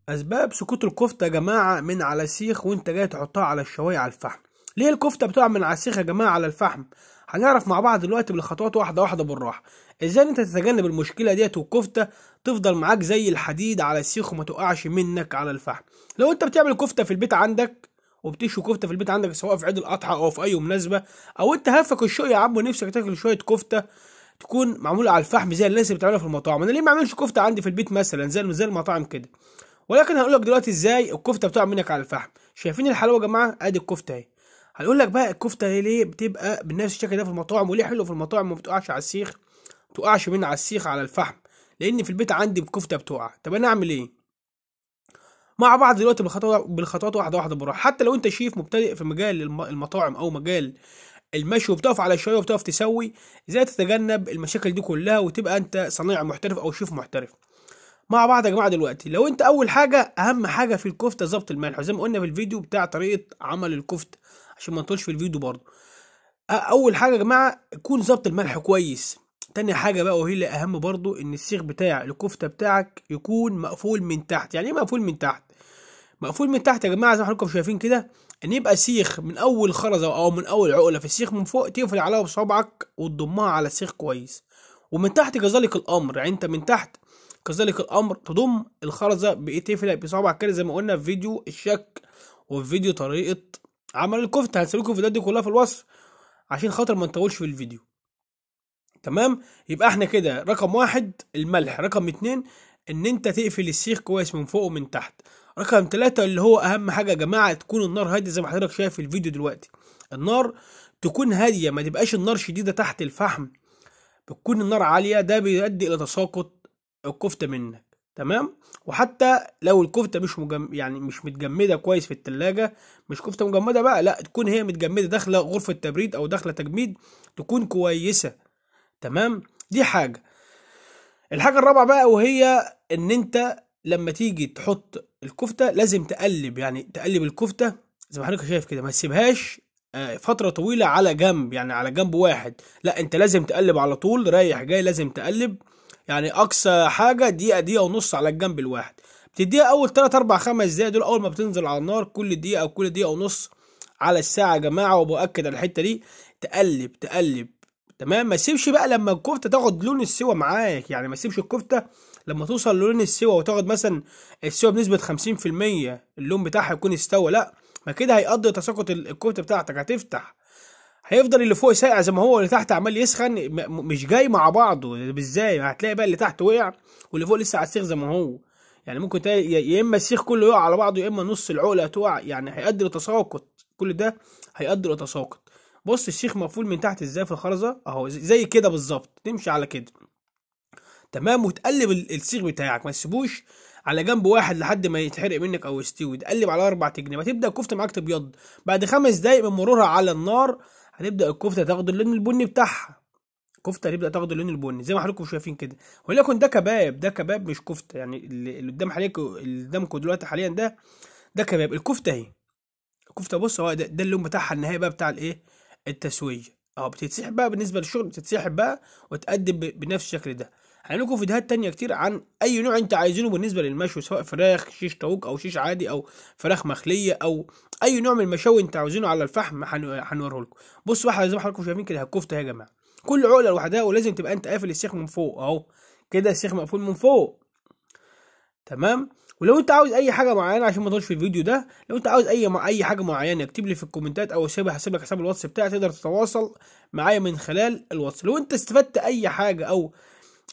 اسباب سقوط الكفته يا جماعه من على سيخ وانت جاي تحطها على الشوايه على الفحم. ليه الكفته بتقع من على السيخ يا جماعه على الفحم؟ هنعرف مع بعض دلوقتي بالخطوات واحده واحده بالراحه ازاي انت تتجنب المشكله ديت والكفته تفضل معاك زي الحديد على السيخ وما تقعش منك على الفحم. لو انت بتعمل كفته في البيت عندك وبتشوي كفته في البيت عندك سواء في عيد الاضحى او في اي مناسبه، او انت هفك الشوق يا عم ونفسك تاكل شويه كفته تكون معموله على الفحم زي الناس اللي بتعملها في المطاعم، انا ليه ما اعملش كفته عندي في البيت مثلا زي المطاعم كده؟ ولكن هقول لك دلوقتي ازاي الكفته بتقع منك على الفحم. شايفين الحلاوه يا جماعه؟ ادي الكفته اهي. هنقول لك بقى الكفته ليه بتبقى بنفس الشكل ده في المطاعم، وليه حلو في المطاعم وما بتقعش على السيخ، ما بتقعش من على السيخ على الفحم، لان في البيت عندي الكفته بتقع. طب انا اعمل ايه؟ مع بعض دلوقتي بالخطوات واحده واحده براحه. حتى لو انت شيف مبتدئ في مجال المطاعم او مجال المشي وبتقف على الشوايه وبتقف تسوي، ازاي تتجنب المشاكل دي كلها وتبقى انت صنيع محترف او شيف محترف. مع بعض يا جماعه دلوقتي، لو انت اول حاجه اهم حاجه في الكفته ظبط الملح، زي ما قلنا في الفيديو بتاع طريقه عمل الكفته عشان ما نطولش في الفيديو برضه. اول حاجه يا جماعه يكون ظبط الملح كويس. تاني حاجه بقى وهي اللي اهم برضه، ان السيخ بتاع الكفته بتاعك يكون مقفول من تحت. يعني ايه مقفول من تحت؟ مقفول من تحت يا جماعه زي ما حضراتكم شايفين كده، ان يبقى سيخ من اول خرزه او من اول عقله في السيخ من فوق تقفل عليها بصبعك وتضمها على السيخ كويس، ومن تحت كذلك الامر. يعني انت من تحت كذلك الامر تضم الخرزه تقفل بصبعك كده زي ما قلنا في فيديو الشك وفي فيديو طريقه عمل الكفته. هنسيب لكم الفيديوهات دي كلها في الوصف عشان خاطر ما نطولش في الفيديو. تمام، يبقى احنا كده رقم واحد الملح، رقم اتنين ان انت تقفل السيخ كويس من فوق ومن تحت، رقم تلاتة اللي هو اهم حاجة يا جماعة تكون النار هادية زي ما حضرتك شايف في الفيديو دلوقتي. النار تكون هادية، ما تبقاش النار شديدة تحت الفحم، بتكون النار عالية، ده بيؤدي الى تساقط الكفتة منك. تمام، وحتى لو الكفتة يعني مش متجمدة كويس في التلاجة، مش كفتة مجمدة بقى، لا تكون هي متجمدة داخلة غرفة تبريد او داخلة تجميد تكون كويسة. تمام، دي حاجة. الحاجة الرابعة بقى وهي ان انت لما تيجي تحط الكفتة لازم تقلب، يعني تقلب الكفتة زي ما حضرتك شايف كده، ما تسيبهاش فترة طويلة على جنب، يعني على جنب واحد، لا انت لازم تقلب على طول رايح جاي، لازم تقلب. يعني اقصى حاجة دقيقة دقيقة ونص على الجنب الواحد، بتديها اول 3 4 5 دقايق دول اول ما بتنزل على النار، كل دقيقة او كل دقيقة ونص على الساعة يا جماعة. وبأكد على الحتة دي، تقلب تقلب. تمام، ما تسيبش بقى لما الكفته تاخد لون السوا معاك، يعني ما تسيبش الكفته لما توصل للون السوا وتاخد مثلا السوا بنسبه 50% اللون بتاعها يكون استوى، لا ما كده هيقضي تساقط الكفته بتاعتك، هتفتح هيفضل اللي فوق ساقع زي ما هو واللي تحت عمال يسخن، مش جاي مع بعضه. ازاي هتلاقي بقى اللي تحت وقع واللي فوق لسه على السيخ زي ما هو؟ يعني ممكن تلاقي يا اما السيخ كله يقع على بعضه يا اما نص العقله هتقع، يعني هيؤدي لتساقط. كل ده هيؤدي لتساقط. بص السيخ مقفول من تحت ازاي في الخرزه اهو زي كده بالظبط، تمشي على كده. تمام، وتقلب السيخ بتاعك ما تسيبوش على جنب واحد لحد ما يتحرق منك او يستوي، تقلب على 4 جنيه. هتبدا الكفته معاك تبيض بعد 5 دقايق من مرورها على النار، هتبدا الكفته تاخد اللون البني بتاعها. الكفته هتبدا تاخد اللون البني زي ما حضراتكم شايفين كده، ولكن ده كباب، ده كباب مش كفته. يعني اللي قدام حضرتك اللي قدامكم دلوقتي حاليا ده كباب. الكفته اهي، الكفته بص هو ده اللون بتاعها النهائي بقى بتاع الايه، التسويه. اه بتتسحب بقى بالنسبه للشغل، بتتسحب بقى وتقدم بنفس الشكل ده. هنعمل لكم فيديوهات تانية كتير عن اي نوع انت عايزينه بالنسبه للمشوي، سواء فراخ شيش طاووق او شيش عادي او فراخ مخليه او اي نوع من المشاوي انت عاوزينه على الفحم هنوريه لكم. بصوا واحده زي ما حضراتكم شايفين كده الكفته يا جماعه، كل عقله لوحدها، ولازم تبقى انت قافل السيخ من فوق اهو كده، السيخ مقفول من فوق. تمام، ولو انت عاوز اي حاجه معينه عشان ما تضلش في الفيديو ده، لو انت عاوز اي حاجه معينه اكتب لي في الكومنتات او هسيب لك حساب الواتس بتاعي، تقدر تتواصل معايا من خلال الواتس. لو انت استفدت اي حاجه او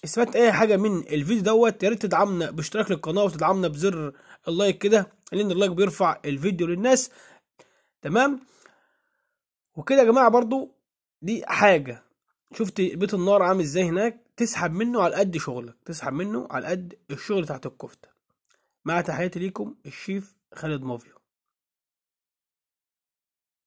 استفدت اي حاجه من الفيديو دوت، يا ريت تدعمنا باشتراك للقناه وتدعمنا بزر اللايك كده، لان اللايك بيرفع الفيديو للناس. تمام، وكده يا جماعه برضو دي حاجه، شفت بيت النار عامل ازاي هناك، تسحب منه على قد شغلك، تسحب منه على قد الشغل تحت الكفته. مع تحياتي ليكم الشيف خالد مافيا.